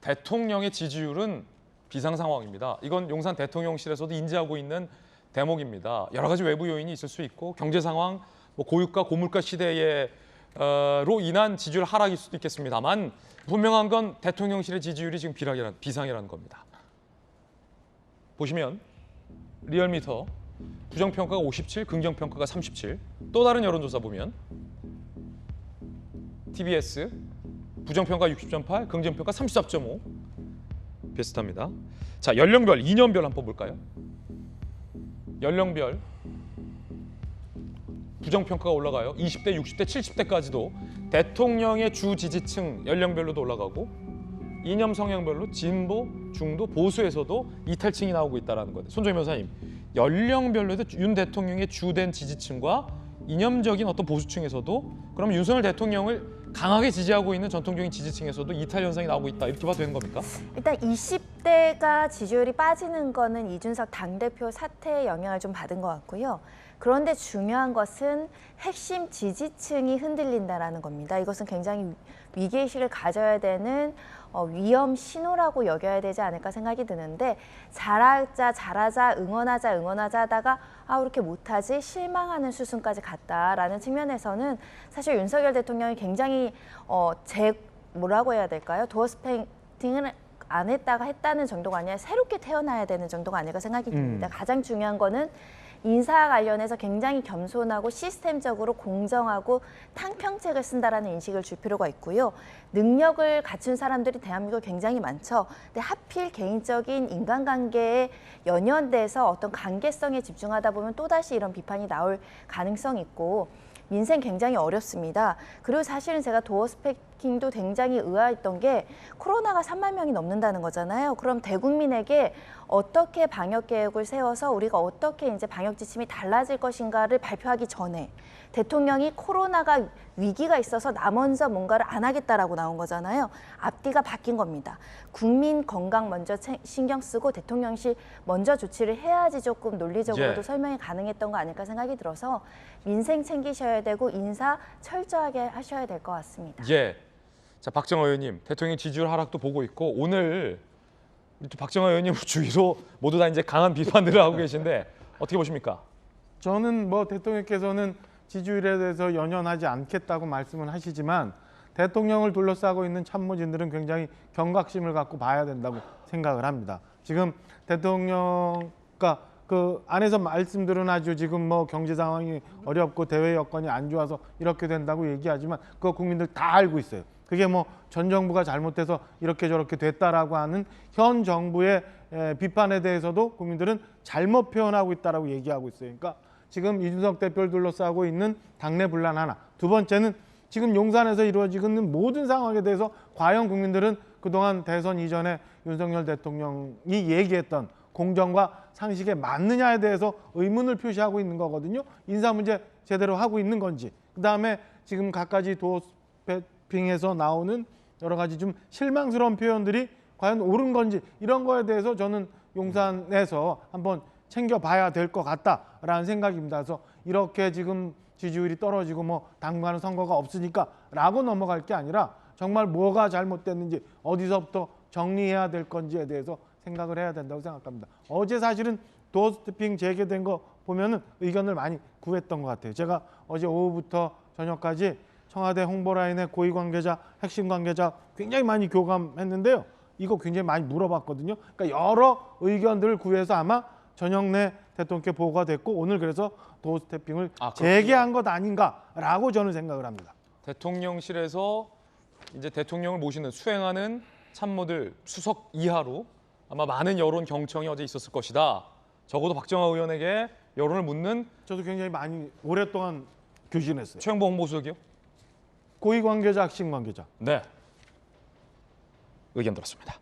대통령의 지지율은 비상 상황입니다. 이건 용산 대통령실에서도 인지하고 있는 대목입니다. 여러 가지 외부 요인이 있을 수 있고 경제 상황, 고유가, 고물가 시대에 로 인한 지지율 하락일 수도 있겠습니다만 분명한 건 대통령실의 지지율이 지금 비상이라는 겁니다. 보시면 리얼미터 부정평가가 57, 긍정평가가 37. 또 다른 여론조사 보면 TBS 부정평가 60.8, 긍정평가 34.5 비슷합니다. 자, 연령별, 2년별 한번 볼까요? 연령별 부정평가가 올라가요. 20대, 60대, 70대까지도 대통령의 주 지지층 연령별로도 올라가고 이념 성향별로 진보, 중도, 보수에서도 이탈층이 나오고 있다는 거예요. 손정희 변호사님, 연령별로도 윤 대통령의 주된 지지층과 이념적인 어떤 보수층에서도 그럼 윤석열 대통령을 강하게 지지하고 있는 전통적인 지지층에서도 이탈 현상이 나오고 있다. 이렇게 봐도 되는 겁니까? 일단 20대가 지지율이 빠지는 거는 이준석 당대표 사태의 영향을 좀 받은 것 같고요. 그런데 중요한 것은 핵심 지지층이 흔들린다라는 겁니다. 이것은 굉장히 위기의식을 가져야 되는 위험 신호라고 여겨야 되지 않을까 생각이 드는데 잘하자, 응원하자 하다가 이렇게 못하지 실망하는 수순까지 갔다라는 측면에서는 사실 윤석열 대통령이 굉장히 뭐라고 해야 될까요? 도어 스팽팅을 안 했다가 했다는 정도가 아니라 새롭게 태어나야 되는 정도가 아닐까 생각이 듭니다. 가장 중요한 거는 인사 관련해서 굉장히 겸손하고 시스템적으로 공정하고 탕평책을 쓴다라는 인식을 줄 필요가 있고요. 능력을 갖춘 사람들이 대한민국에 굉장히 많죠. 근데 하필 개인적인 인간관계에 연연돼서 어떤 관계성에 집중하다 보면 또다시 이런 비판이 나올 가능성이 있고 민생 굉장히 어렵습니다. 그리고 사실은 제가 도어 스패킹도 굉장히 의아했던 게 코로나가 3만 명이 넘는다는 거잖아요. 그럼 대국민에게 어떻게 방역 계획을 세워서 우리가 어떻게 이제 방역 지침이 달라질 것인가를 발표하기 전에 대통령이 코로나가 위기가 있어서 나 먼저 뭔가를 안 하겠다라고 나온 거잖아요. 앞뒤가 바뀐 겁니다. 국민 건강 먼저 신경 쓰고 대통령실 먼저 조치를 해야지 조금 논리적으로도 설명이 가능했던 거 아닐까 생각이 들어서 민생 챙기셔야 되고 인사 철저하게 하셔야 될 것 같습니다. 예. 자, 박정호 의원님, 대통령 지지율 하락도 보고 있고 오늘 또 박정호 의원님 주위로 모두 다 이제 강한 비판들을 하고 계신데 어떻게 보십니까? 저는 대통령께서는 지지율에 대해서 연연하지 않겠다고 말씀은 하시지만 대통령을 둘러싸고 있는 참모진들은 굉장히 경각심을 갖고 봐야 된다고 생각을 합니다. 지금 대통령과 그 안에서 말씀들은 아주 지금 경제 상황이 어렵고 대외 여건이 안 좋아서 이렇게 된다고 얘기하지만 그거 국민들 다 알고 있어요. 그게 전 정부가 잘못해서 이렇게 저렇게 됐다라고 하는 현 정부의 비판에 대해서도 국민들은 잘못 표현하고 있다라고 얘기하고 있어요. 그러니까 지금 이준석 대표를 둘러싸고 있는 당내 분란 하나. 두 번째는 지금 용산에서 이루어지고 있는 모든 상황에 대해서 과연 국민들은 그동안 대선 이전에 윤석열 대통령이 얘기했던 공정과 상식에 맞느냐에 대해서 의문을 표시하고 있는 거거든요. 인사 문제 제대로 하고 있는 건지. 그다음에 지금 갖가지 도어스패핑에서 나오는 여러 가지 좀 실망스러운 표현들이 과연 옳은 건지 이런 거에 대해서 저는 용산에서 한번 챙겨봐야 될 것 같다라는 생각입니다. 그래서 이렇게 지금 지지율이 떨어지고 당분간은 선거가 없으니까 라고 넘어갈 게 아니라 정말 뭐가 잘못됐는지 어디서부터 정리해야 될 건지에 대해서 생각을 해야 된다고 생각합니다. 어제 사실은 도어스태핑 재개된 거 보면은 의견을 많이 구했던 것 같아요. 제가 어제 오후부터 저녁까지 청와대 홍보라인의 고위 관계자, 핵심 관계자 굉장히 많이 교감했는데요. 이거 굉장히 많이 물어봤거든요. 그러니까 여러 의견들을 구해서 아마 저녁 내 대통령께 보고가 됐고 오늘 그래서 도어스태핑을 재개한 것 아닌가라고 저는 생각을 합니다. 대통령실에서 이제 대통령을 모시는 수행하는 참모들 수석 이하로 아마 많은 여론 경청이 어제 있었을 것이다. 적어도 박정호 의원에게 여론을 묻는 저도 굉장히 많이 오랫동안 교신했어요. 최영보 홍보수석이요? 고위 관계자, 핵심 관계자. 네. 의견 들었습니다.